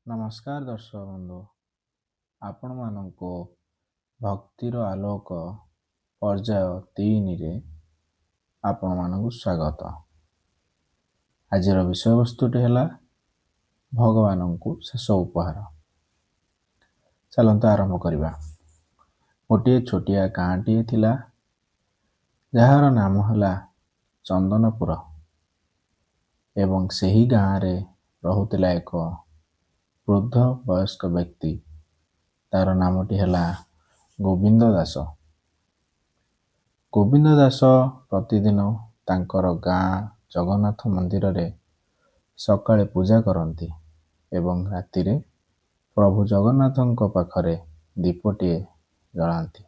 ନମସ୍କାର ଦର୍ଶକ ବନ୍ଧୁ, ଆପଣମାନଙ୍କୁ ଭକ୍ତିର ଆଲୋକ ପର୍ଯ୍ୟାୟ 3ରେ ଆପଣମାନଙ୍କୁ ସ୍ୱାଗତ। ଆଜିର ବିଷୟବସ୍ତୁଟି ହେଲା ଭଗବାନଙ୍କୁ ଶେଷ ଉପହାର। ଚାଲନ୍ତୁ ଆରମ୍ଭ କରିବା। ଗୋଟିଏ ଛୋଟିଆ ଗାଁଟିଏ ଥିଲା, ଯାହାର ନାମ ହେଲା ଚନ୍ଦନପୁର, ଏବଂ ସେହି ଗାଁରେ ରହୁଥିଲା ଏକ ବୃଦ୍ଧ ବୟସ୍କ ବ୍ୟକ୍ତି। ତାର ନାମଟି ହେଲା ଗୋବିନ୍ଦ ଦାସ। ଗୋବିନ୍ଦ ଦାସ ପ୍ରତିଦିନ ତାଙ୍କର ଗାଁ ଜଗନ୍ନାଥ ମନ୍ଦିରରେ ସକାଳେ ପୂଜା କରନ୍ତି ଏବଂ ରାତିରେ ପ୍ରଭୁ ଜଗନ୍ନାଥଙ୍କ ପାଖରେ ଦୀପଟିଏ ଜଳାନ୍ତି।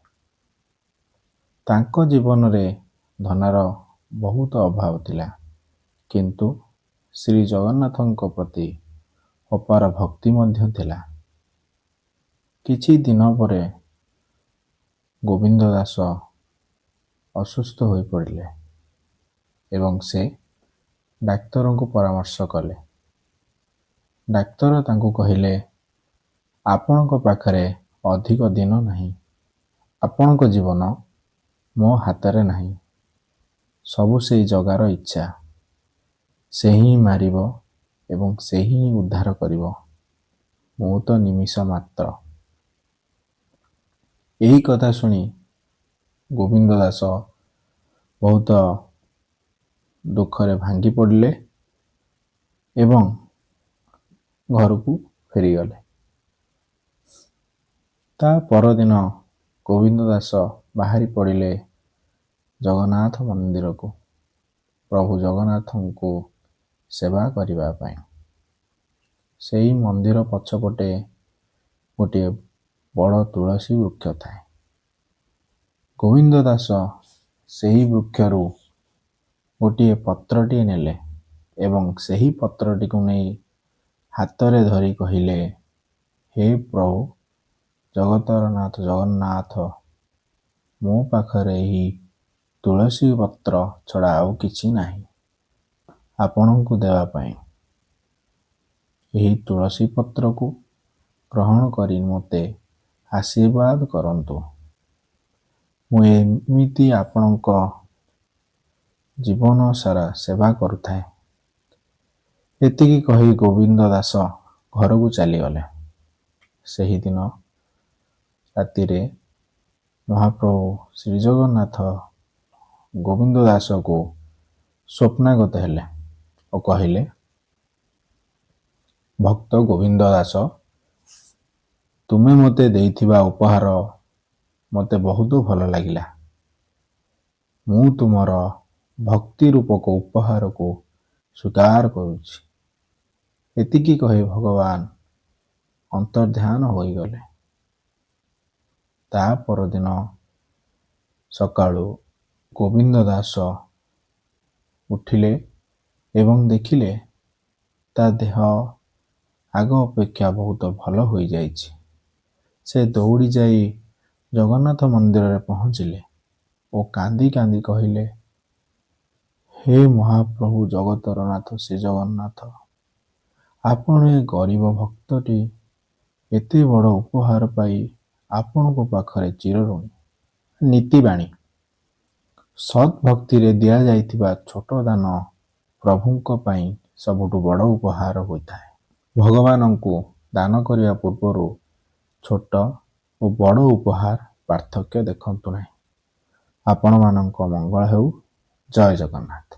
ତାଙ୍କ ଜୀବନରେ ଧନର ବହୁତ ଅଭାବ ଥିଲା, କିନ୍ତୁ ଶ୍ରୀ ଜଗନ୍ନାଥଙ୍କ ପ୍ରତି ଅପାର ଭକ୍ତି ମଧ୍ୟ ଥିଲା। କିଛି ଦିନ ପରେ ଗୋବିନ୍ଦ ଦାସ ଅସୁସ୍ଥ ହୋଇପଡ଼ିଲେ ଏବଂ ସେ ଡାକ୍ତରଙ୍କୁ ପରାମର୍ଶ କଲେ। ଡାକ୍ତର ତାଙ୍କୁ କହିଲେ, ଆପଣଙ୍କ ପାଖରେ ଅଧିକ ଦିନ ନାହିଁ। ଆପଣଙ୍କ ଜୀବନ ମୋ ହାତରେ ନାହିଁ। ସବୁ ସେଇ ଜଗାର ଇଚ୍ଛା। ସେ ହିଁ ମାରିବ ଏବଂ ସେ ହିଁ ଉଦ୍ଧାର କରିବ। ମୁଁ ତ ନିମିଷ ମାତ୍ର। ଏହି କଥା ଶୁଣି ଗୋବିନ୍ଦ ଦାସ ବହୁତ ଦୁଃଖରେ ଭାଙ୍ଗି ପଡ଼ିଲେ ଏବଂ ଘରକୁ ଫେରିଗଲେ। ତା ପରଦିନ ଗୋବିନ୍ଦ ଦାସ ବାହାରି ପଡ଼ିଲେ ଜଗନ୍ନାଥ ମନ୍ଦିରକୁ, ପ୍ରଭୁ ଜଗନ୍ନାଥଙ୍କୁ ସେବା କରିବା ପାଇଁ। ସେହି ମନ୍ଦିର ପଛପଟେ ଗୋଟିଏ ବଡ଼ ତୁଳସୀ ବୃକ୍ଷ ଥାଏ। ଗୋବିନ୍ଦ ଦାସ ସେହି ବୃକ୍ଷରୁ ଗୋଟିଏ ପତ୍ରଟିଏ ନେଲେ ଏବଂ ସେହି ପତ୍ରଟିକୁ ନେଇ ହାତରେ ଧରି କହିଲେ, ହେ ପ୍ରଭୁ ଜଗତର ନାଥ ଜଗନ୍ନାଥ, ମୋ ପାଖରେ ଏହି ତୁଳସୀ ପତ୍ର ଛଡ଼ା ଆଉ କିଛି ନାହିଁ ଆପଣଙ୍କୁ ଦେବା ପାଇଁ। ଏହି ତୁଳସୀ ପତ୍ରକୁ ଗ୍ରହଣ କରି ମୋତେ ଆଶୀର୍ବାଦ କରନ୍ତୁ। ମୁଁ ଏମିତି ଆପଣଙ୍କ ଜୀବନ ସାରା ସେବା କରୁଥାଏ। ଏତିକି କହି ଗୋବିନ୍ଦ ଦାସ ଘରକୁ ଚାଲିଗଲେ। ସେହିଦିନ ରାତିରେ ମହାପ୍ରଭୁ ଶ୍ରୀ ଜଗନ୍ନାଥ ଗୋବିନ୍ଦ ଦାସକୁ ସ୍ୱପ୍ନାଗତ ହେଲେ ଓ କହିଲେ, ଭକ୍ତ ଗୋବିନ୍ଦ ଦାସ, ତୁମେ ମୋତେ ଦେଇଥିବା ଉପହାର ମୋତେ ବହୁତ ଭଲ ଲାଗିଲା। ମୁଁ ତୁମର ଭକ୍ତି ରୂପକ ଉପହାରକୁ ସ୍ୱୀକାର କରୁଛି। ଏତିକି କହି ଭଗବାନ ଅନ୍ତର୍ଧ୍ୟାନ ହୋଇଗଲେ। ତା ପରଦିନ ସକାଳୁ ଗୋବିନ୍ଦ ଦାସ ଉଠିଲେ ଏବଂ ଦେଖିଲେ ତା ଦେହ ଆଗ ଅପେକ୍ଷା ବହୁତ ଭଲ ହୋଇଯାଇଛି। ସେ ଦୌଡ଼ି ଯାଇ ଜଗନ୍ନାଥ ମନ୍ଦିରରେ ପହଞ୍ଚିଲେ ଓ କାନ୍ଦି କାନ୍ଦି କହିଲେ, ହେ ମହାପ୍ରଭୁ ଜଗତର ନାଥ ଶ୍ରୀ ଜଗନ୍ନାଥ, ଆପଣ ଏ ଗରିବ ଭକ୍ତଟି ଏତେ ବଡ଼ ଉପହାର ପାଇ ଆପଣଙ୍କ ପାଖରେ ଚିରଋଣୀ। ନୀତିବାଣୀ: ସତ୍ ଭକ୍ତିରେ ଦିଆଯାଇଥିବା ଛୋଟ ଦାନ ପ୍ରଭୁଙ୍କ ପାଇଁ ସବୁଠୁ ବଡ଼ ଉପହାର ହୋଇଥାଏ। ଭଗବାନଙ୍କୁ ଦାନ କରିବା ପୂର୍ବରୁ ଛୋଟ ଓ ବଡ଼ ଉପହାର ପାର୍ଥକ୍ୟ ଦେଖନ୍ତୁ ନାହିଁ। ଆପଣମାନଙ୍କ ମଙ୍ଗଳ ହେଉ। ଜୟ ଜଗନ୍ନାଥ।